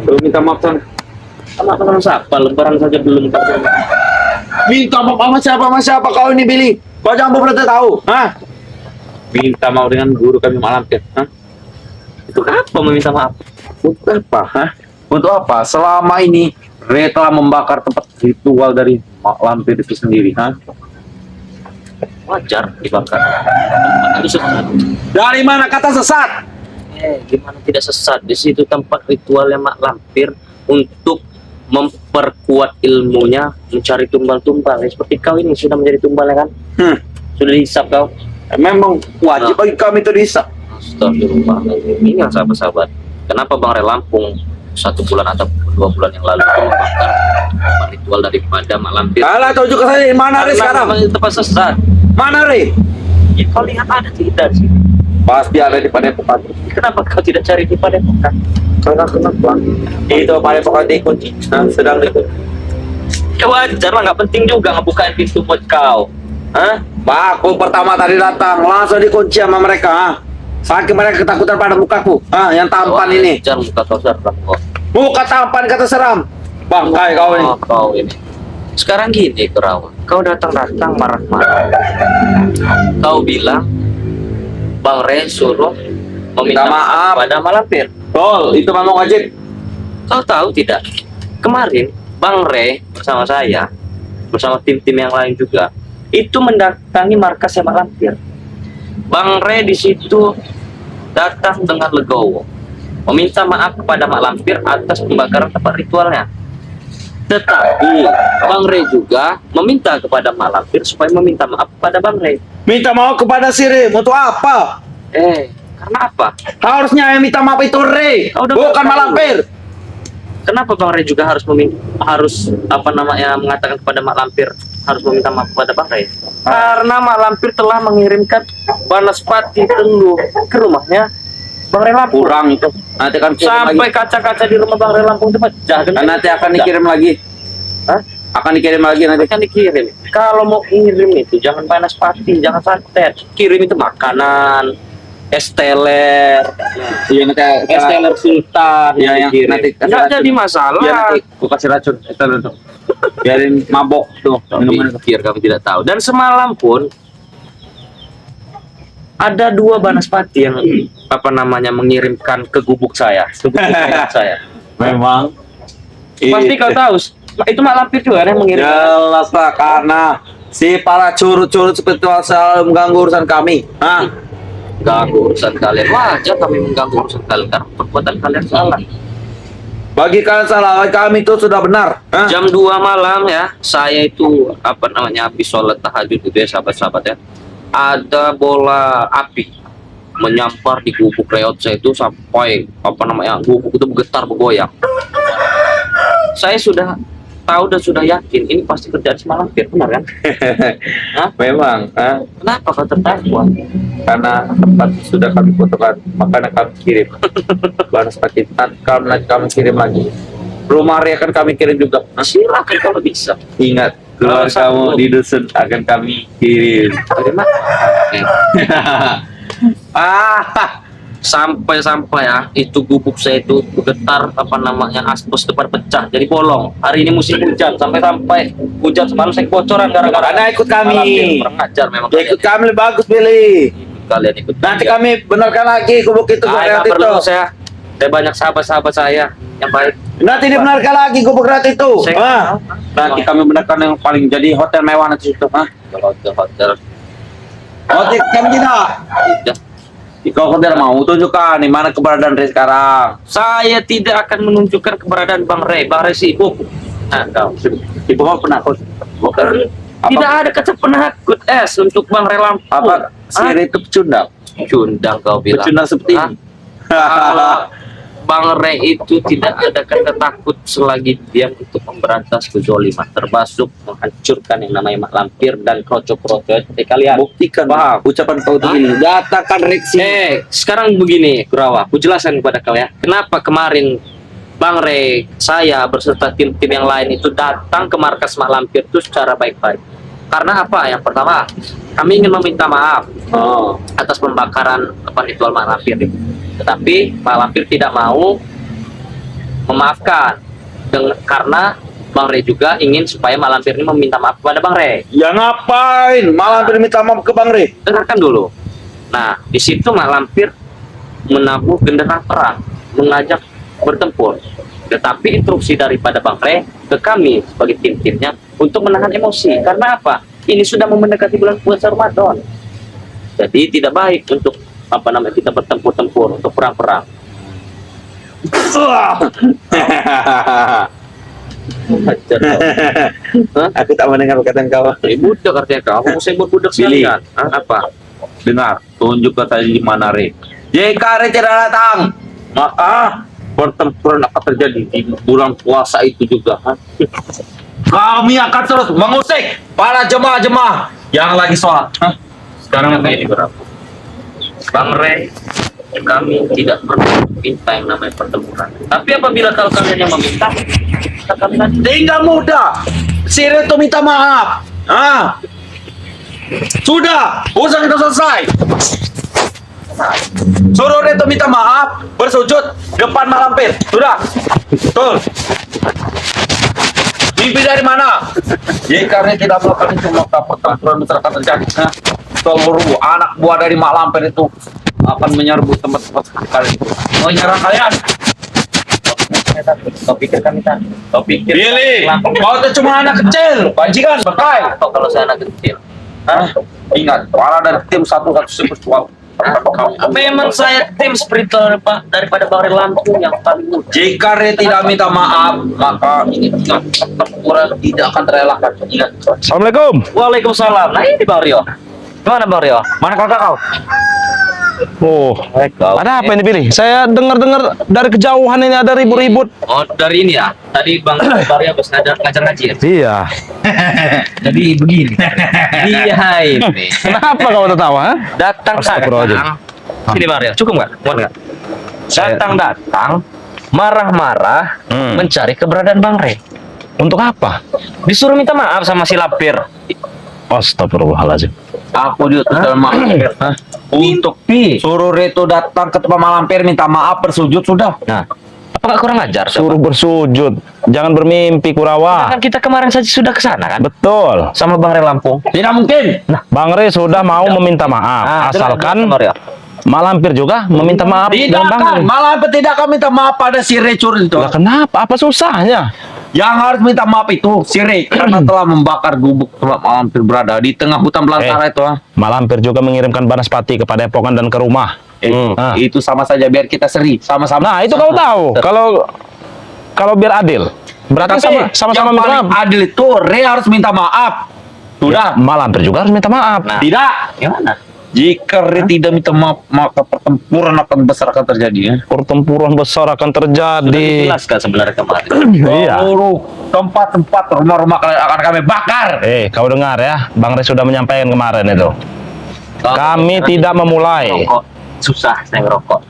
Belum minta maaf sana. Sama siapa? Lebaran saja belum kasih. Minta maaf sama siapa kau ini Billy? Kau jangan beberapa tahu, hah? Minta maaf dengan guru kami Mak Lampir, hah? Itu apa meminta maaf? Untuk apa, hah? Untuk apa? Selama ini Re telah membakar tempat ritual dari Mak Lampir itu sendiri, hah? Wajar dibakar. Itu sesat. Dari mana kata sesat? Gimana tidak sesat? Di situ tempat ritualnya Mak Lampir untuk memperkuat ilmunya, mencari tumbal-tumbal. Seperti kau ini sudah menjadi tumbal ya kan? Sudah dihisap kau. Memang wajib bagi kami itu dihisap. Astagfirullahaladzim. Ini yang sahabat-sahabat. Kenapa Bang Re Lampung 1 bulan atau 2 bulan yang lalu itu membakar tempat ritual daripada Mak Lampir? Alah, tahu juga saya mana Re sekarang? Karena itu tempat sesat. Mana Re? Ya, kau lihat ada tidak sih? Pasti ada di Padepokan. Kenapa kau tidak cari di Padepokan? Karena kenapa? Itu Padepokan dikunci. Nah, sedang itu. Ya wajar lah, nggak penting juga ngebukain pintu buat kau. Hah? Aku pertama tadi datang langsung dikunci sama mereka. Ha? Saking mereka ketakutan pada mukaku. Yang tampan ini. Wajar muka kau seram kok. Muka tampan kata seram. Bangkai kau ini. Oh, kau ini. Sekarang gini Kurawa, kau datang-datang marah-marah. Kau bilang Bang Re suruh meminta maaf pada Mak Lampir. Betul, itu memang wajib. Kau tahu tidak? Kemarin Bang Re bersama saya, bersama tim-tim yang lain juga, itu mendatangi markas Mak Lampir. Bang Re di situ datang dengan legowo, meminta maaf kepada Mak Lampir atas pembakaran tempat ritualnya. Tetapi Bang Re juga meminta kepada Mak Lampir supaya meminta maaf kepada Bang Re. Minta maaf kepada si Re, untuk apa? Karena apa? Harusnya yang minta maaf itu Re, Kau udah bukan tahu. Mak Lampir. Kenapa Bang Re juga harus mengatakan kepada Mak Lampir harus meminta maaf kepada Bang Re? Karena Mak Lampir telah mengirimkan Banaspati Teluh ke rumahnya Bang Re Lampung. Kurang itu. Nanti akan kirim Sampai lagi. kaca-kaca di rumah Bang Re Lampung itu pecah. Dan nanti akan dikirim lagi. Hah? Akan dikirim lagi nanti. Kan dikirim. Kalau mau kirim itu jangan Banaspati, jangan santet. Kirim itu makanan, es teler, Iya nanti. es teler sultan. Iya yang dikirim. nanti kasih Nggak racun. jadi masalah. Iya nanti aku kasih racun. Itu tuh. Biarin mabok tuh minuman itu. Biar kami tidak tahu. Dan semalam pun ada 2 Banaspati yang mengirimkan ke gubuk saya, ke gubuk mayat saya. Memang. Pasti kau tahu, itu Mak Lampir juga yang mengirim. Jelas lah karena si para curut-curut seperti itu selalu mengganggu urusan kami. Ganggu urusan kalian. Wajar kami mengganggu urusan kalian karena perbuatan kalian salah. Bagi kalian salah, bagi kami itu sudah benar. Jam 2 malam ya, saya itu habis sholat tahajud itu ya sahabat-sahabat ya. Ada bola api menyampar di gubuk reot saya itu sampai gubuk itu bergetar bergoyang. Saya sudah tahu dan sudah yakin ini pasti kerjaan si Mak Lampir, benar kan? Memang. Kenapa kau tertawa? Karena tempat sudah kami fotokan, makanya kami kirim. Banaspati kami kirim lagi. Rumah Ria akan kami kirim juga. Silakan kalau bisa. Ingat, keluar kamu di dusun akan kami kirim. Bagaimana? Sampai ya itu gubuk saya itu bergetar asbes depan pecah jadi bolong. Hari ini musim hujan sampai hujan semalam saya bocoran gara-gara Anda ikut kami. Kurang ajar memang Ikut kami lebih bagus Billy. kalian ikut. Nanti kami benarkan lagi gubuk itu Nggak reot itu. perlu saya banyak sahabat-sahabat saya yang baik. Nanti dibenarkan lagi gubuk reot itu. Saya Nanti kami benarkan yang paling jadi hotel mewah nanti situ. kalau ke hotel Hotel kami tidak. tidak. Kau tidak mau tunjukkan di mana keberadaan Re sekarang. Saya tidak akan menunjukkan keberadaan Bang Re. Bang Re sibuk. Kau Ibu kau penakut. bukan. Tidak ada kata penakut untuk Bang Re Lampung. Apa si Re itu pecundang? Cundang kau bilang. Pecundang seperti ini. Kalau Bang Re itu tidak ada kata takut selagi dia untuk memberantas kezoliman, termasuk menghancurkan yang namanya Mak Lampir dan kroco-kroco seperti kalian. Buktikan ucapan kau itu ini. Datakan reaksi. Sekarang begini, Kurawa, aku jelaskan kepada kalian. Kenapa kemarin Bang Re, saya berserta tim-tim yang lain itu datang ke markas Mak Lampir itu secara baik-baik. Karena apa? Yang pertama, kami ingin meminta maaf atas pembakaran ritual Mak Lampir. Tetapi Mak Lampir tidak mau memaafkan. Karena Bang Re juga ingin supaya Mak Lampir ini meminta maaf kepada Bang Re. Ya ngapain? Malah minta maaf ke Bang Re. Dengarkan dulu. Nah, di situ Mak Lampir menabuh genderang perang, mengajak bertempur. Tetapi instruksi daripada Bang Re ke kami sebagai tim-timnya untuk menahan emosi. Karena apa? Ini sudah mendekati bulan puasa Ramadan. Jadi tidak baik untuk kita bertempur-tempur untuk perang-perang. Aku tak mendengar perkataan kau. Budak artinya kau. Kamu sebut budak Billy. sekalian. Apa? Dengar, tunjuk tadi di mana Re. Jika Re tidak datang, maka pertempuran akan terjadi di bulan puasa itu juga. Kami akan terus mengusik para jemaah-jemaah yang lagi sholat. Sekarang ini berapa? Bang Re, kami tidak pernah minta yang namanya pertempuran. Tapi apabila kalau kalian yang meminta, kami tadi Tinggal mudah. Si Re itu minta maaf. Sudah, urusan kita selesai. Suruh Re itu minta maaf, bersujud depan Mak Lampir. Sudah. Betul. Mimpi dari mana? Jika Re tidak melakukan itu, maka pertempuran besar akan terjadi. Seluruh anak buah dari Mak Lampir itu akan menyerbu tempat-tempat kalian itu. Menyerang kalian. kau pikir kami tadi. Kau pikir Billy, kau itu cuma anak kecil. Bajingan, berkai. Atau kalau saya anak kecil. Ingat, para dari tim satu-satu spiritual. Memang saya tim spiritual daripada Bang Re Lampung yang paling muda. Jika Re tidak minta maaf, maka ingat, pertempuran tidak akan terelakkan. Ingat. Assalamualaikum. Waalaikumsalam. Nah ini Bang Rio. Gimana Bang Rio? Mana kakak kau? Oh, ada apa ini pilih? Saya dengar-dengar dari kejauhan ini ada ribut-ribut. Oh dari ini ya. Tadi Bang Rio habis ngajar ngaji ya. Iya. Jadi begini. Iya ini. Kenapa kau tertawa? Ha? Datang Astagfirullahaladzim. Sini Bang Rio. Cukup nggak? Muat nggak? Saya- Datang marah-marah mencari keberadaan Bang Re. Untuk apa? Disuruh minta maaf sama si Lampir. Astagfirullahaladzim. Aku diutus dalam Mak Lampir. Untuk suruh Re itu datang ke tempat Mak Lampir minta maaf bersujud sudah. Nah, apakah kurang ajar? Suruh bersujud. Jangan bermimpi Kurawa. Kan kita kemarin saja sudah ke sana kan? Betul. Sama Bang Re Lampung. Tidak mungkin. Nah, Bang Re sudah mau meminta maaf. Asalkan Mak Lampir juga meminta maaf Tidak dengan Bang akan. Re. Mak Lampir tidak akan minta maaf pada si Re curi itu. Lah kenapa? Apa susahnya? Yang harus minta maaf itu si Re karena telah membakar gubuk tempat Mak Lampir berada di tengah hutan belantara itu. Mak Lampir juga mengirimkan banaspati kepada Epokan dan ke rumah. Itu sama saja biar kita seri sama-sama. Nah, itu kau tahu. Kalau biar adil. Berarti sama-sama yang minta paling maaf. adil itu Re harus minta maaf. Sudah. Mak Lampir juga harus minta maaf. Nah. Tidak. Gimana? Jika Re tidak minta maaf, maka pertempuran akan besar akan terjadi. Ya. Pertempuran besar akan terjadi. Dijelaskan sebenarnya kemarin. Iya. Seluruh tempat-tempat rumah-rumah kalian akan kami bakar. Kau dengar ya, Bang Re sudah menyampaikan kemarin itu. Kami tidak memulai. Rokok. Susah saya ngerokok.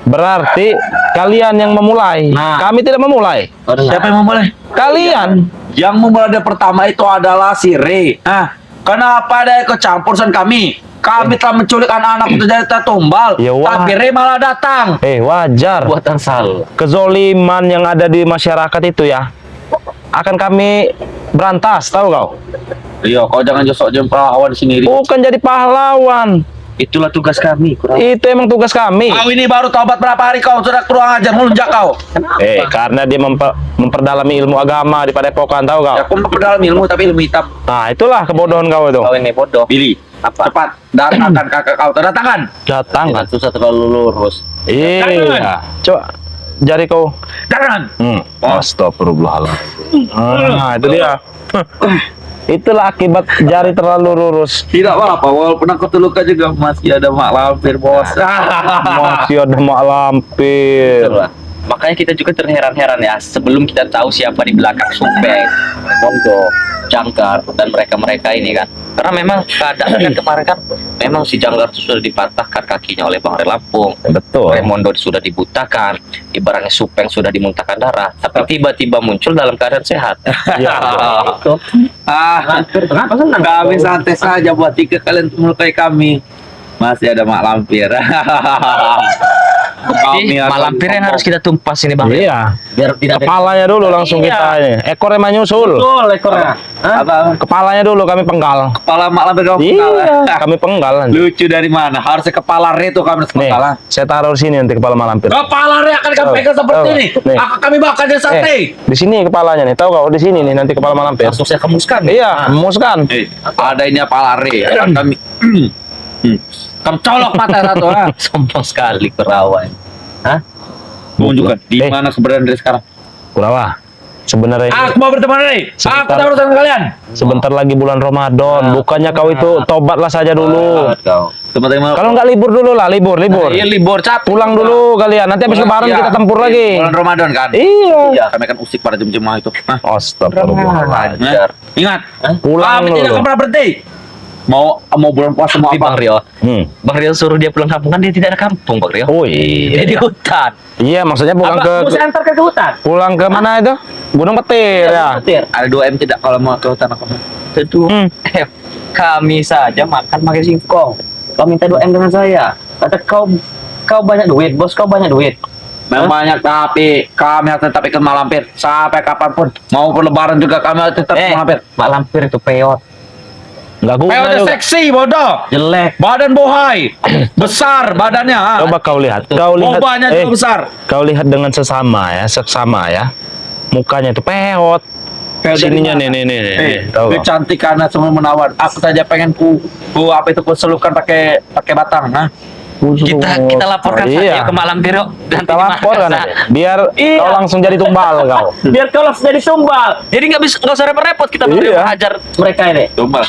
Berarti kalian yang memulai. Nah. Kami tidak memulai. Siapa yang memulai? Kalian. Yang memulai dari pertama itu adalah si Re. Kenapa ada ikut campur urusan kami? Kami telah menculik anak-anak itu dari tumbal, Ya, wah. tapi Re malah datang. Wajar. Buatan salah. Kezoliman yang ada di masyarakat itu ya akan kami berantas, tahu kau? Iya, kau jangan josok pahlawan di sini. Bukan jadi pahlawan. Itulah tugas kami. Itu emang tugas kami. Kau ini baru tobat berapa hari kau sudah kurang ajar melunjak kau. Karena dia memperdalami ilmu agama di Padepokan, tahu kau? Ya, kau memperdalam ilmu tapi ilmu hitam. Nah, itulah kebodohan kau itu. Kau ini bodoh. Billy, cepat datangkan kakak kau. Datangkan. Datang. Tidak susah terlalu lurus. Iya. Coba jari kau. Jangan. Astagfirullahaladzim. Nah, itu dia. Itulah akibat jari terlalu lurus. Tidak apa-apa, walaupun aku terluka juga masih ada Mak Lampir, bos. Masih ada Mak Lampir. Itulah. Makanya kita juga terheran-heran ya, sebelum kita tahu siapa di belakang Supeng, Mondo, Jangkar, dan mereka-mereka ini kan. Karena memang keadaan kan kemarin kan, memang si Jangkar itu sudah dipatahkan kakinya oleh Bang Re Lampung. Betul. Mondo sudah dibutakan, ibaratnya Supeng sudah dimuntahkan darah, tapi tiba-tiba muncul dalam keadaan sehat. Iya. Itu. Kenapa senang? Kami santai saja buat jika kalian melukai kami. Masih ada Mak Lampir. Kami akan malampir yang harus kita tumpas ini bang. Iya. Biar tidak ada. Kepalanya dulu langsung Iya. kita ini. Ekornya mah nyusul. Betul ekornya. Hah? Apa? Kepalanya dulu kami penggal. Kepala mak lampir kamu Iya, penggal. kami penggal nanti. Lucu dari mana? Harusnya kepala re itu kami harus Nih, penggal. saya taruh di sini nanti kepala malampir. Kepala re akan kami pegang seperti Oh, ini. nih. Akan kami makan di sate. Di sini kepalanya nih. Tahu kau di sini nih nanti kepala malampir. Langsung saya kemuskan. Iya, memuskan. Ada ini kepala re. Akan kami kamu colok mata satu. Sombong sekali perawan. Hah? Tunjukkan di Eh. mana keberadaan re sekarang. Kurawa. Sebenarnya Aku mau berteman re. Aku Sebentar. tahu urusan kalian. sebentar lagi bulan Ramadan. Bukannya kau itu tobatlah saja dulu. Kau. Sebentar mau. Kalau nggak libur dulu lah, libur. Iya libur cap. Pulang dulu kalian. Nanti habis lebaran Iya. kita tempur lagi. Bulan Ramadan kan. Iya. Kami akan usik pada jemaah itu. Astagfirullah. Ajar. Ingat. Pulang Kami tidak dulu. akan pernah berhenti. Mau bulan puasa mau Tapi apa? Bang Rio, Hmm. Bang Rio suruh dia pulang kampung kan dia tidak ada kampung Bang Rio. Oh Dia di iya. hutan. Iya, maksudnya pulang Apa, ke mau saya antarkan ke hutan? pulang ke mana itu? Gunung Petir ya. Petir. Ada 2M tidak kalau mau ke hutan aku. Tentu. Hmm. Kami saja makan pakai singkong. Kau minta 2M dengan saya. Kata kau banyak duit, bos kau banyak duit. Memang banyak tapi kami harus tetap ikut malampir sampai kapanpun. Mau lebaran juga kami harus tetap malampir. Mak lampir itu peot. Enggak guna Peotnya juga. seksi bodoh. Jelek. Badan bohai. Besar badannya. ha. Coba kau lihat. Kau lihat. Bobanya juga besar. Kau lihat dengan seksama ya. Mukanya itu peot. Peot dari Sininya mana? nih. Tahu Dia kau? cantik karena semua menawar. Aku saja pengen ku apa itu ku selupkan pakai batang. Nah. Kita laporkan Iya. saja ke Mak Lampir yuk. Dan Kita laporkan aja. Biar Iya. kau langsung jadi tumbal kau. Biar kau langsung jadi tumbal. Jadi nggak usah repot-repot kita Iya. hajar mereka ini. Coba.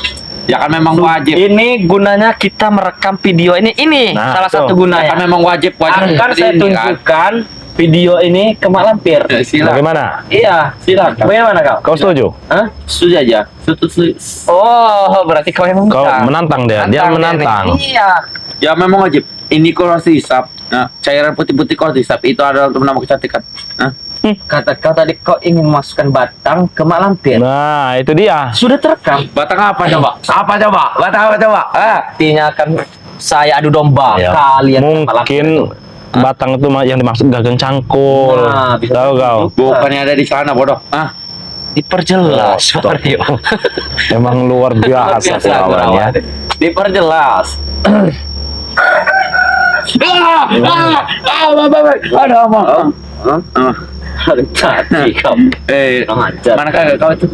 Ya kan memang wajib. Ini gunanya kita merekam video ini. Nah, salah tuh. satu Ya gunanya. kan memang wajib Akan saya ini, kan. tunjukkan video ini ke Mak Lampir. Ya, silakan. Bagaimana? Iya, silakan. Bagaimana kau? Kau setuju? Hah? Setuju aja. Setuju. Oh, berarti kau yang Kau minta. menantang dia menantang. nih. Iya. Ya memang wajib. Ini kau harus dihisap. Nah, cairan putih-putih kau harus dihisap. Itu adalah untuk menambah kecantikan. Nah, Kata kau tadi kau ingin masukkan batang ke Mak Lampir. Nah, itu dia. Sudah terekam. batang apa coba? Apa coba? Batang apa coba? Artinya akan saya adu domba Ya. kalian ke Mak Lampir Mungkin itu. batang itu yang dimaksud gagang cangkul. Nah, bisa Tahu kau? Bukannya ada di sana bodoh. Diperjelas, Oh, stop. Mario. Emang luar biasa kawan ya. Diperjelas. Ada apa? Aduh, tadi kau. Kurang ajar. Mana kagak kau itu?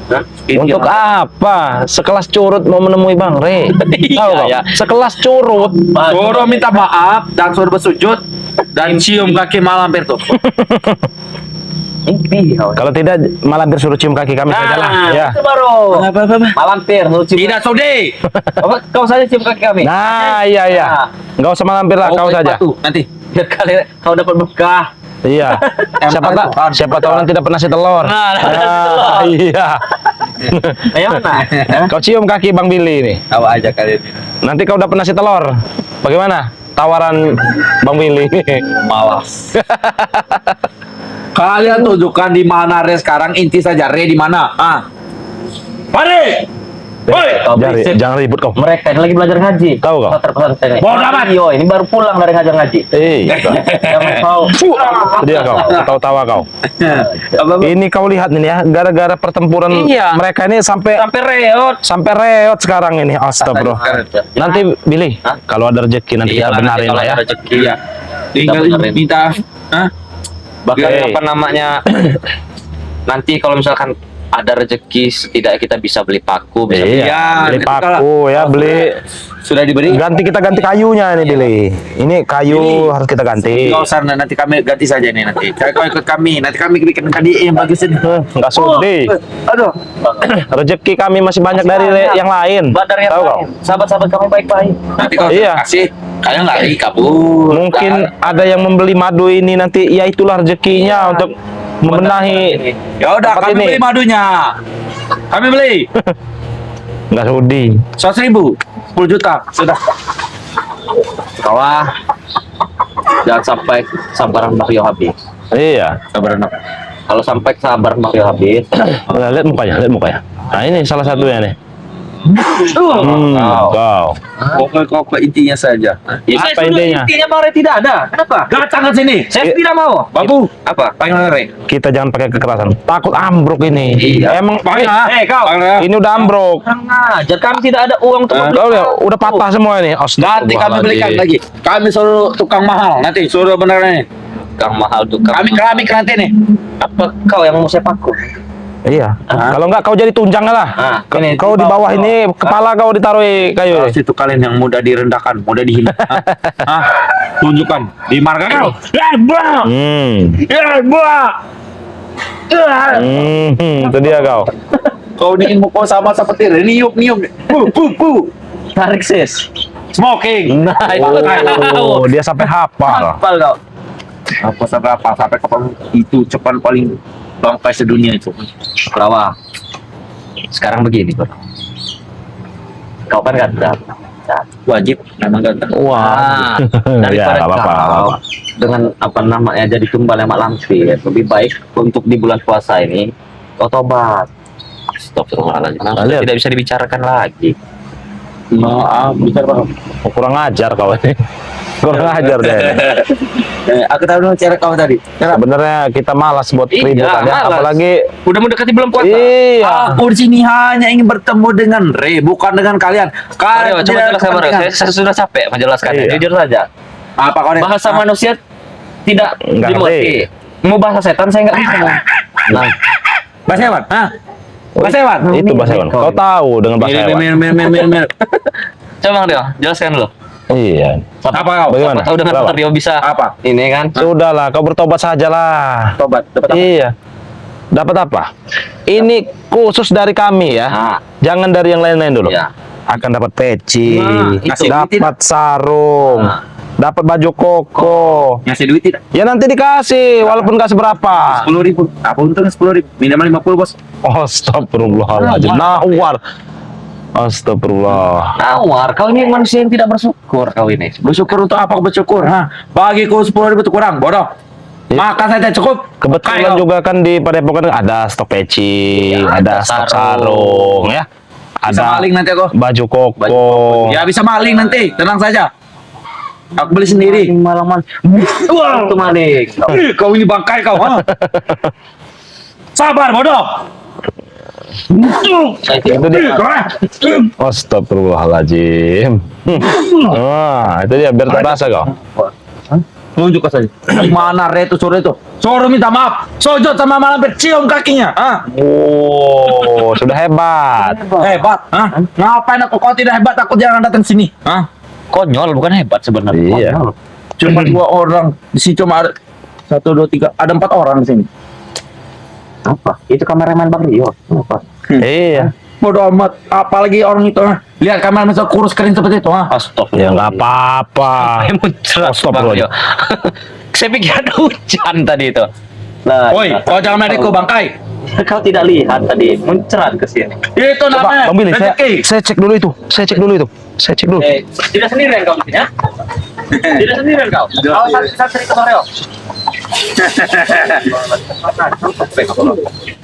Untuk apa? Sekelas curut mau menemui Bang Re. Tahu kau? Iya. Sekelas curut. Suruh minta maaf dan suruh bersujud dan cium kaki malampir tuh. Mimpi kau. Kalau tidak malah bersuruh cium kaki kami saja lah. Ya. Itu baru. Apa? Mak Lampir, lu cium. Tidak sudi. Kau saja cium kaki kami. Nah, iya. Enggak usah malampir lah, kau saja. Nanti. Biar kalian kau dapat berkah. Iya. Siapa tahu nanti dapat nasi telur. Nah, dapat nasi telur. Iya. Ayo mana? Kau cium kaki Bang Billy nih. Tawa aja kalian. Nanti kau dapat nasi telur. Bagaimana? Tawaran Bang Billy. Malas. Kalian tunjukkan di mana Re sekarang, inti saja Re di mana? Pade! Woi! Jangan ribut kau. Mereka ini lagi belajar ngaji. Tahu kau? Pesantren ini. Bodoh amat. Yo, ini baru pulang dari ngajar ngaji. Jangan kau. Dia kau, tawa kau. Apa? Ini kau lihat nih ya, gara-gara pertempuran Iya. mereka ini sampai Sampai reot. reot sekarang ini. Astagfirullah. Nanti Billy, Hah? kalau ada rezeki nanti kita benarin lah ya. Iya. Tinggal Kita benerin. minta. Bahkan Oke. apa namanya? Nanti kalau misalkan ada rezeki setidaknya kita bisa beli paku, bisa beli Iya, beli itu paku ya, beli Sudah diberi. kita ganti kayunya nih Billy. Ini kayu harus kita ganti. Enggak usah, nanti kami ganti saja nih nanti. Kau ikut kami, nanti kami bikin tadi yang bagus ini. Enggak sudi. Aduh. Rezeki kami masih banyak dari yang lain. Badar yang Tahu kau? lain. Sahabat-sahabat kami baik-baik. Nanti kalau Iya. kasih, kalian lari kabur. Mungkin ada yang membeli madu ini nanti, ya itulah rezekinya untuk membenahi. Ya udah, tempat kami ini. beli madunya. Kami beli Enggak sudi. 100.000, 10 juta, sudah. Kawah. Jangan sampai sabaran Mario habis. Iya. Sabar anak. Kalau sampai sabaran Mario habis, Lihat mukanya, lihat mukanya. Nah ini salah satunya nih. Kau. Pokok intinya saja. Saya Apa sudah intinya? intinya Bang Rey tidak ada. Kenapa? Datang ke sini. Saya tidak mau. Babu, Apa? panggil Rey. Kita jangan pakai kekerasan. Takut ambruk ini. Iya. Emang Panggil. Kau. ini udah ambruk. Kurang ajar. Kami tidak ada uang untuk membeli. Kau udah patah semua ini. Nanti kami belikan lagi. Kami suruh tukang mahal. Nanti suruh beneran ini. Tukang mahal tukang. Kami keramik nanti nih. Apa kau yang mau saya paku? Iya. Kalau enggak kau jadi tunjang lah. Ini Kau di bawah ini kepala kau ditaruh kayu. Harus itu kalian yang mudah direndahkan, mudah dihina. Hah? Tunjukkan di marga kau. Bang. Bang. Itu dia kau. Kau ini mau sama seperti niup. Bu. Tarik sis. Smoking. Nah, itu Oh, dia sampai hafal. Hafal kau. Sampai kapan itu cepat paling bangkai sedunia itu. Kurawa. Sekarang begini, Bro. Kau kan ganteng. Wajib memang ganteng. Wah. Daripada Ya, nggak apa-apa, nggak kau apa-apa. dengan apa namanya jadi tumbal yang mak lampir, lebih baik untuk di bulan puasa ini kau tobat. Astagfirullahaladzim. Lihat. Tidak bisa dibicarakan lagi. Maaf, bicara Bang. Oh, kurang ajar kau ini. Kurang ajar deh. Aku tahu dong cara kau tadi. Sebenarnya kita malas buat Iya, keributan ya. malas. Apalagi Udah mendekati bulan puasa. iya. Aku di sini hanya ingin bertemu dengan Rey, bukan dengan kalian. Mario, Kalian coba tidak jelaskan Mario. kepentingan. Saya sudah capek menjelaskan. Iya. Jujur saja. Apa kau Rey? Bahasa manusia tidak Nggak dimengerti. Mau bahasa setan saya nggak bisa. Nah, Bahasa hewan? Hah? Bahasa hewan? Itu bahasa hewan. Kau tahu dengan bahasa hewan. Mir. coba Bang Rio, jelaskan dulu. Iya. Apa kau? Bagaimana? Tahu dengan Kenapa? Bang Rio bisa Apa? ini kan? Sudahlah, kau bertobat sajalah. Tobat. Dapat apa? Iya. Dapat apa? Ini khusus dari kami ya. Nah, Jangan dari yang lain-lain dulu. Iya. Akan dapat peci, Nah, itu. dapat sarung, Nah. dapat baju koko. Ngasih duit tidak? Ya nanti dikasih, walaupun kasih berapa. 10.000. Apa untungnya 10.000? Minimal 50 bos. Astagfirullahaladzim. Nawar. Astagfirullah. Nawar, kau ini manusia yang tidak bersyukur kau ini. Bersyukur untuk apa? Bersyukur. Hah? Bagiku 10.000 itu kurang. Bodoh. Makan saja cukup. Kebetulan Kayak juga kan di Padepokan ada stok peci, Iya, ada ada stok sarung. sarung ya. bisa Ada maling nanti aku. baju koko. Ya bisa maling nanti. Tenang saja. Aku beli sendiri. Malaman. Wah. Itu maling. Kau ini bangkai kau. Ha? Sabar bodoh. Itu dia. Astagfirullahaladzim. Wah, itu dia biar terasa kau. Tunjuk saja. Mana Rey itu sore itu? Sore minta maaf. Sojot sama malam cium kakinya. Ah, Oh, sudah hebat. hebat. Ah, ngapain aku? Kau tidak hebat, aku jangan datang sini. Ah, Konyol bukan hebat sebenarnya. Iya. Konyol. cuma 2 orang. Di sini cuma ada 1, 2, 3. Ada 4 orang di sini. Apa? Itu kameramen Bang Rio. Apa? Iya. Bodoh amat. Apalagi orang itu. Ah. Lihat kamera masuk kurus kering seperti itu. Ah. Ya nggak apa-apa. Muncrat Stop, Bang bro. Rio. Saya pikir ada hujan tadi itu. Nah, Woi, kau jangan medekku bangkai. kau tidak lihat tadi muncrat ke sini. Itu Coba, namanya. Bang Billy, rezeki. saya cek dulu itu. Saya cek dulu itu. Saya cek dulu. Tidak sendirian kau di sini ya? Tidak sendirian kau. Kau santri ke Bang Rio.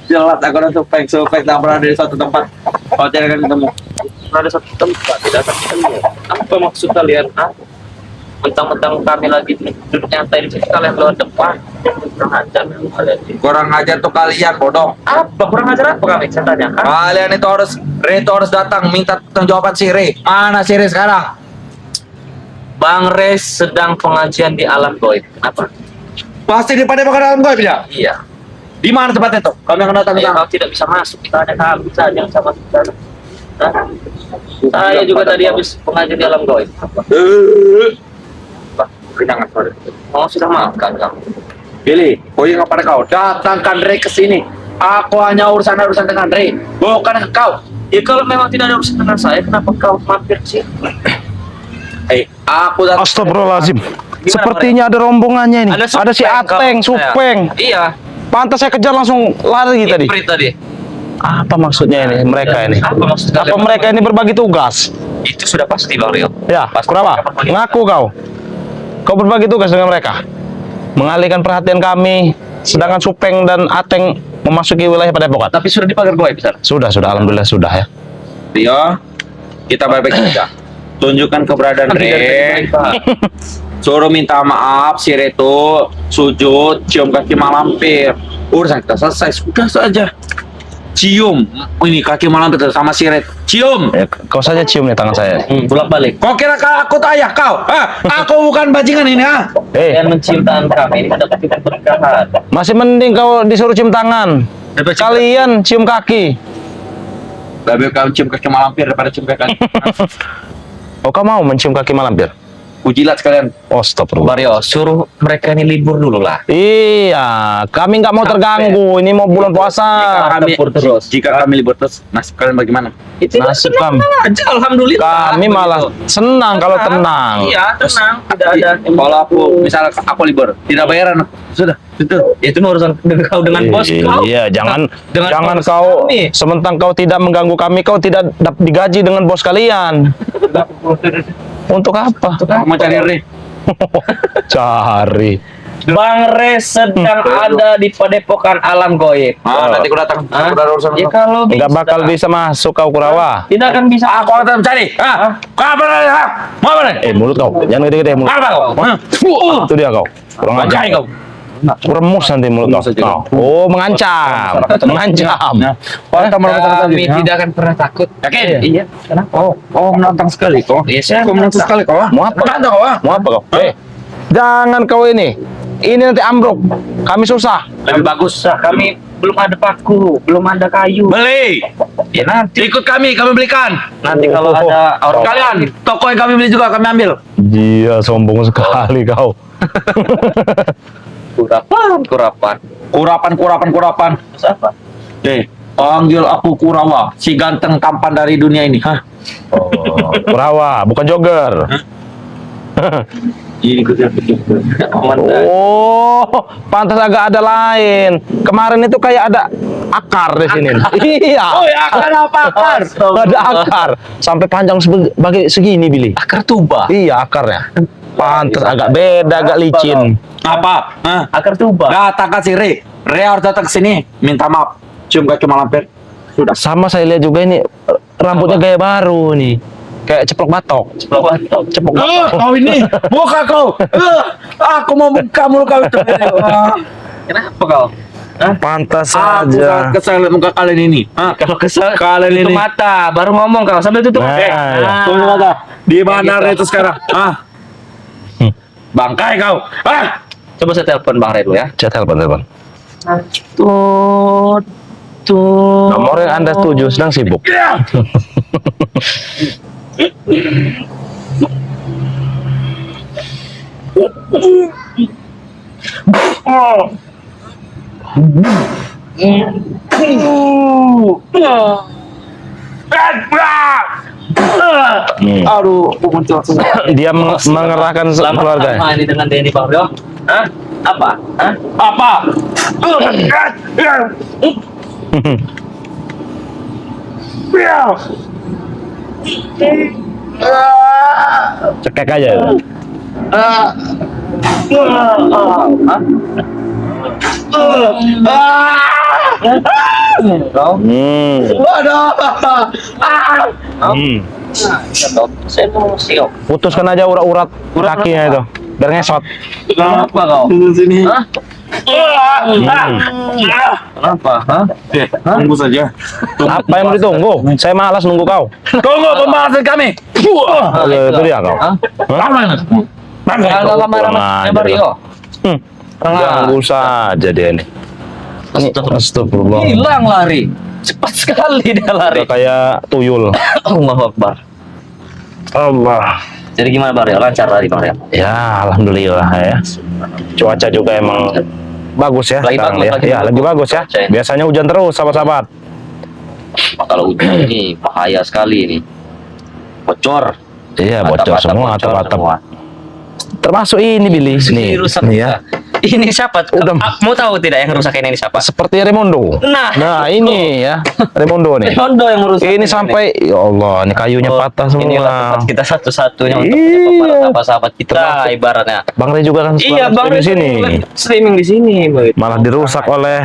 Jelas aku udah supek tak pernah dari suatu tempat. Kau tidak akan ketemu. Ada satu tempat tidak ketemu. Apa maksud kalian? Ah? Mentang-mentang kami lagi duduk nyantai di sini kalian luar depan. Kurang ajar kalian. Kurang ajar tuh kalian bodoh. Apa kurang ajar apa kami? Saya tanyakan. Kalian itu harus Rey itu harus datang minta jawaban si Rey. Mana si Rey sekarang? Bang Res sedang pengajian di alam goib. Apa? Pasti di Padepokan Alam Gaib ya? Iya. Di mana tempatnya tuh? Kami akan datang ke Ya, sana. kau tidak bisa masuk. Kita ada kami saja yang sama kita. Hah? Saya juga tadi habis pengajian di alam goib. Apa? Jangan sorry. Oh sudah makan kamu. Billy, kau yang kepada kau datangkan Rey ke sini. Aku hanya urusan dengan Rey, bukan dengan kau. Ya kalau memang tidak ada urusan dengan saya, kenapa kau mampir sih? Aku datang. Astagfirullahaladzim. Gimana, Sepertinya ada rombongannya ini. Ada si Ateng, Supeng. Iya. Pantas saya kejar langsung lari tadi. Iprit tadi. Apa maksudnya ini mereka ini? Apa maksud Apa kalian? mereka ini berbagi tugas? Itu sudah pasti Bang Rio. Ya, Pasti. kenapa? Ngaku kau. Kau berbagi tugas dengan mereka. Mengalihkan perhatian kami. Sedangkan Supeng dan Ateng memasuki wilayah Padepokan. Tapi sudah dipagar goib besar. Sudah, alhamdulillah sudah ya. Rio, kita baik-baik saja. Tunjukkan keberadaan Re. Suruh minta maaf si Reto, sujud, cium kaki malampir. Urusan kita selesai, sudah saja. Cium, ini kaki malampir sama si Ret. Cium. Kau saja cium nih tangan saya. Bolak-balik. Kau kira aku tuh ayah kau? Aku bukan bajingan ini, Kalian mencium tangan kami ini mendapat keberkahan. Masih mending kau disuruh cium tangan. Kalian cium kaki. Lebih kau cium kaki malampir daripada cium kaki. Oh, kau mau mencium kaki malampir? Ku jilat sekalian. Oh, stop, bro. Mario, suruh mereka ini libur dulu lah. Iya, kami nggak mau terganggu. Ini mau bulan puasa. Jika kami libur terus, nasib kalian bagaimana? Itu Nasib kami. aja, alhamdulillah. Kami malah senang kalau tenang. Iya, tenang. Tidak ada. Kalau aku misalnya aku libur, tidak bayaran. Sudah, Itu urusan kau dengan bos kau. Iya, jangan Dengan bos kau kami. sementara kau tidak mengganggu kami, kau tidak digaji dengan bos kalian. Untuk apa? Aku mau cari Re. Cari. Bang Re sedang ada di padepokan alam goib. Nanti aku datang. Hah? Aku ada urusan. Ya kalau bisa. Nggak bakal bisa masuk kau Kurawa. Tidak akan bisa. Aku akan mencari. Kau apa nih? Mau apa nih? Mulut kau, jangan gede-gede mulut. Apa kau? Itu dia kau. Kurang ajar. Bangkai kau. Remus nanti mulut Remus aja kau. Oh, mengancam. Mengancam. Kami tidak akan pernah takut. Yakin? Iya. Kenapa? Oh, menantang sekali kau. Iya, saya Kau menantang sekali kau. Mau apa? Menantang kau. Mau apa kau? Jangan kau ini. Ini nanti ambruk. Kami susah. Lebih bagus. Kami belum ada paku, belum ada kayu. Beli. Ya nanti. Ikut kami belikan. Nanti kalau ada orang Kalian, toko yang kami beli juga kami ambil. Iya, sombong sekali kau. kurapan. Kurapan. Terus apa? Panggil aku Kurawa, si ganteng tampan dari dunia ini. Hah? Oh, Kurawa, bukan jogger. Ini Oh, pantas agak ada lain. Kemarin itu kayak ada akar di sini. Iya. Oh ya, akar apa akar? Ada akar. Sampai panjang sebagai segini, Billy. Akar tuba. Iya, akarnya. Pantas agak beda, agak licin. Apa? Hah? Akar tuba. Katakan si Re. Re harus datang ke sini, minta maaf. Cium kaki malampir. Sudah. Sama saya lihat juga ini rambutnya gaya baru nih. Kayak ceplok batok. Ceplok batok. Kau ini, buka kau. Aku mau buka mulut kau itu. Kenapa kau? Pantas Aku saja. sangat kesal lihat muka kalian ini. Kalau kesel, Kalian tutup ini. mata, baru ngomong kau sambil tutup. Nah, Tunggu mata. Di mana Re itu sekarang? Bangkai kau. Coba saya telepon Bang Re dulu ya. Saya telepon. Tut. Nomor yang Anda tuju sedang sibuk. Aduh, aku muncul langsung. Dia mengerahkan keluarga. Lama ini dengan Denny Bang Rio. Hah? Apa? Hah? Apa? Cekek aja. Kau? Waduh. Saya mau siok. Putuskan aja urat-urat kakinya itu. Biar ngesot. Kenapa kau? Sini. Hah? Kenapa? Hah? Tunggu saja. Apa yang mau ditunggu? Saya malas nunggu kau. Tunggu pembahasan kami. Itu dia kau. Kalau kamar-kamar Mario. Ganggu saja dia ini. Astagfirullah. Hilang lari. Cepat sekali dia lari. Udah kayak tuyul. Allahu Akbar. Allah. Jadi gimana Bang Rio? Lancar lari Bang Rio? Ya, alhamdulillah ya. Cuaca juga emang bagus ya. Lagi sekarang bagus, ya. lagi Ya, bagus. lagi bagus ya. Cuaca ya. Biasanya hujan terus, sahabat-sahabat. Kalau hujan ini bahaya sekali ini. Bocor. Iya, bocor semua atap-atap. semua. Termasuk ini, Billy. Nih, rusak nih ya. Ini siapa? Udah. Mau tahu tidak yang rusak ini siapa? Seperti Remondo. Nah. ini ya. Remondo nih. Rondo yang rusak. Ini sampai ya Allah, ini kayunya patah Inilah semua. tempat kita satu-satunya untuk Iya. menyapa para sahabat-sahabat kita Termasuk. ibaratnya. Bang Ray juga kan Iya, Bang di Rio sini. streaming di sini. begitu. Malah dirusak oleh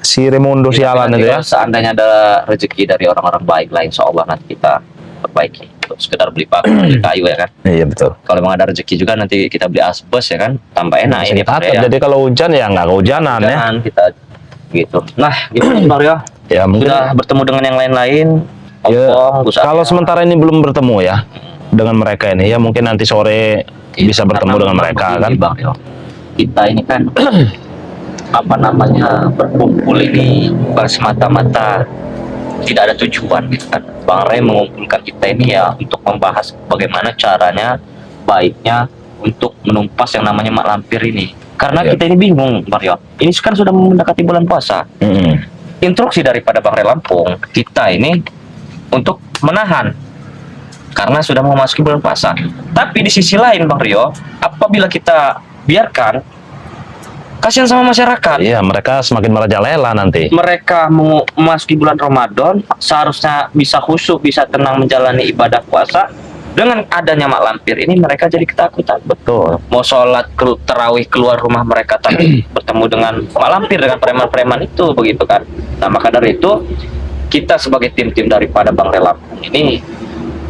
si Remondo sialan Nanti itu ya. kalau seandainya ada rezeki dari orang-orang baik lain, insya Allah nanti kita perbaiki. untuk sekedar beli paku, beli kayu ya kan. Iya betul. Kalau memang ada rezeki juga nanti kita beli asbes ya kan, tambah enak ini Atap, Bang Rey, ya. jadi kalau hujan ya nggak kehujanan ya. Jangan kita gitu. Nah, gimana Bang Rio? Ya mungkin Sudah bertemu dengan yang lain-lain? ya, Ompong, Gus kalau Arya. sementara ini belum bertemu ya dengan mereka ini ya, mungkin nanti sore bisa bertemu Karena dengan memang mereka begini, kan. Bang Rio. Kita ini kan apa namanya berkumpul ini bukan semata-mata tidak ada tujuan gitu kan. Bang Rey mengumpulkan kita ini ya untuk membahas bagaimana caranya baiknya untuk menumpas yang namanya mak lampir ini. Karena Ya. kita ini bingung, Bang Rio. Ini kan sudah mendekati bulan puasa. Instruksi daripada Bang Rey Lampung kita ini untuk menahan karena sudah mau memasuki bulan puasa. Tapi di sisi lain Bang Rio, apabila kita biarkan, kasihan sama masyarakat. Iya, mereka semakin merajalela nanti. Mereka mau memasuki bulan Ramadan, seharusnya bisa khusyuk, bisa tenang menjalani ibadah puasa. Dengan adanya mak lampir ini mereka jadi ketakutan. Betul. Mau sholat terawih keluar rumah mereka tapi bertemu dengan mak lampir, dengan preman-preman itu begitu kan. Nah maka dari itu kita sebagai tim-tim daripada Bang Rey Lampung ini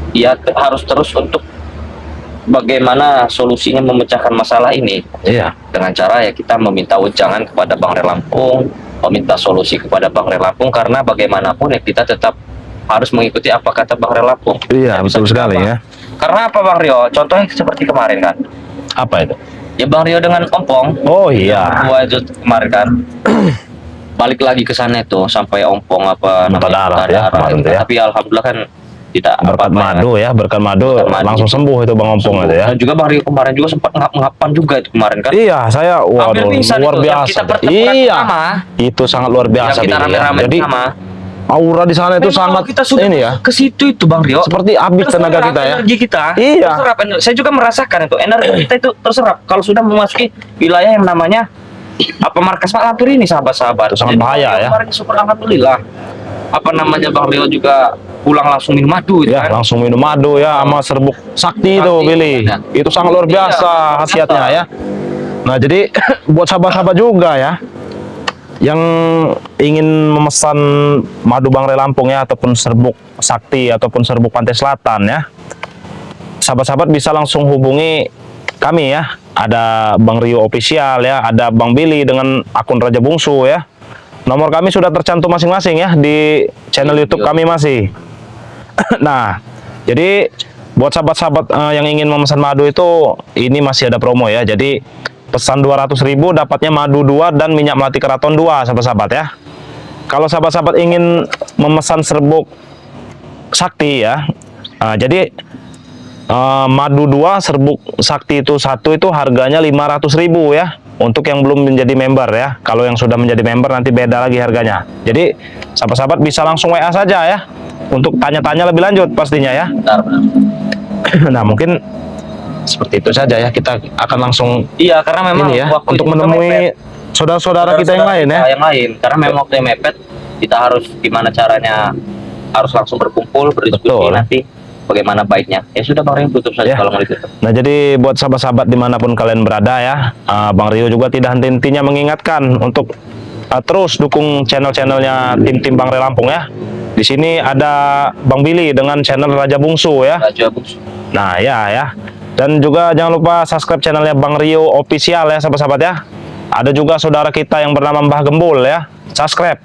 ya harus terus untuk bagaimana solusinya memecahkan masalah ini. Iya. Dengan cara ya kita meminta wejangan kepada Bang Rey Lampung, meminta solusi kepada Bang Rey Lampung, karena bagaimanapun ya kita tetap harus mengikuti apa kata Bang Rey Lampung. Iya, Tidak betul bisa sekali apa. ya. Karena apa Bang Rio? Contohnya seperti kemarin kan. Apa itu? Ya Bang Rio dengan Ompong. Oh iya. Dua itu kemarin kan. Balik lagi ke sana itu sampai Ompong apa Muntah darah ya, kemarin itu. tuh ya. Tapi alhamdulillah kan tidak Berkat apa-apa madu ya, berkat madu Berkat madu. langsung sembuh itu Bang Ompong itu ya. Dan juga Bang Rio kemarin juga sempat ngap-ngapan juga itu kemarin kan. Iya, saya Hampir waduh pingsan luar itu, yang biasa. kita pertempuran Iya. pertama. Itu sangat luar biasa Yang kita Billy, ya. rame-rame Jadi sama. aura di sana itu Memang sangat kita sudah ini ya. ke situ itu Bang Rio. Seperti habis tenaga Terserap kita ya. Energi kita. Iya. Terserap. Saya juga merasakan itu. Energi kita itu terserap kalau sudah memasuki wilayah yang namanya apa markas mak lampir ini sahabat-sahabat. Itu sangat bahaya ya. Kemarin syukur alhamdulillah. Apa namanya Bang Rio juga pulang langsung minum madu itu Ya, kan. langsung minum madu ya sama serbuk sakti itu Sakti, Billy. ya. Itu sangat luar Iya, biasa khasiatnya ya. Nah, jadi buat sahabat-sahabat juga ya yang ingin memesan madu Bang Rey Lampung ya, ataupun serbuk sakti ataupun serbuk Pantai Selatan ya, sahabat-sahabat bisa langsung hubungi kami ya. Ada Bang Rio Official ya, ada Bang Billy dengan akun Raja Bungsu ya. Nomor kami sudah tercantum masing-masing ya di channel YouTube kami masih. Nah, jadi buat sahabat-sahabat yang ingin memesan madu itu, ini masih ada promo ya. Jadi pesan 200.000 dapatnya madu 2 dan minyak melati keraton 2 sahabat-sahabat ya. Kalau sahabat-sahabat ingin memesan serbuk sakti ya, jadi madu 2 serbuk sakti itu satu itu harganya 500.000 ya. Untuk yang belum menjadi member ya. Kalau yang sudah menjadi member nanti beda lagi harganya. Jadi sahabat-sahabat bisa langsung WA saja ya untuk tanya-tanya lebih lanjut pastinya ya. Bentar. Nah, mungkin seperti itu saja ya. Kita akan langsung Iya, karena memang ini ya waktu untuk itu menemui mepet. saudara-saudara kita yang lain ya. Yang lain, karena memang waktu yang mepet kita harus gimana caranya, harus langsung berkumpul berdiskusi Betul. nanti bagaimana baiknya. Ya sudah Bang Rio, tutup saja Ya. kalau mau ditutup. Nah, jadi buat sahabat-sahabat dimanapun kalian berada ya, Bang Rio juga tidak henti-hentinya mengingatkan untuk terus dukung channel-channelnya tim-tim Bang Rey Lampung ya. Di sini ada Bang Billy dengan channel Raja Bungsu ya. Raja Bungsu. Nah ya. Dan juga jangan lupa subscribe channelnya Bang Rio Official ya sahabat-sahabat ya. Ada juga saudara kita yang bernama Mbah Gembul ya, subscribe.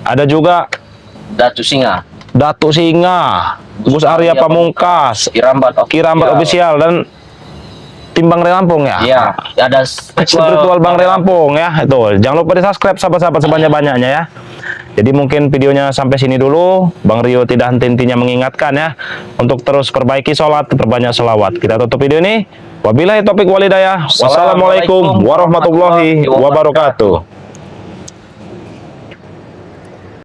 Ada juga Datu Singa. Datuk Singa, Gus Arya Pamungkas, Kirambat Kirambat Official, dan tim Bang Rey Lampung ya. Iya, ada Spiritual Bang Rey Lampung ya. Itu jangan lupa di subscribe sahabat-sahabat sebanyak-banyaknya ya. Jadi mungkin videonya sampai sini dulu. Bang Rio tidak henti-hentinya mengingatkan ya untuk terus perbaiki sholat, perbanyak sholawat. Kita tutup video ini. Wabillahi taufiq walhidayah. Wassalamualaikum warahmatullahi wabarakatuh.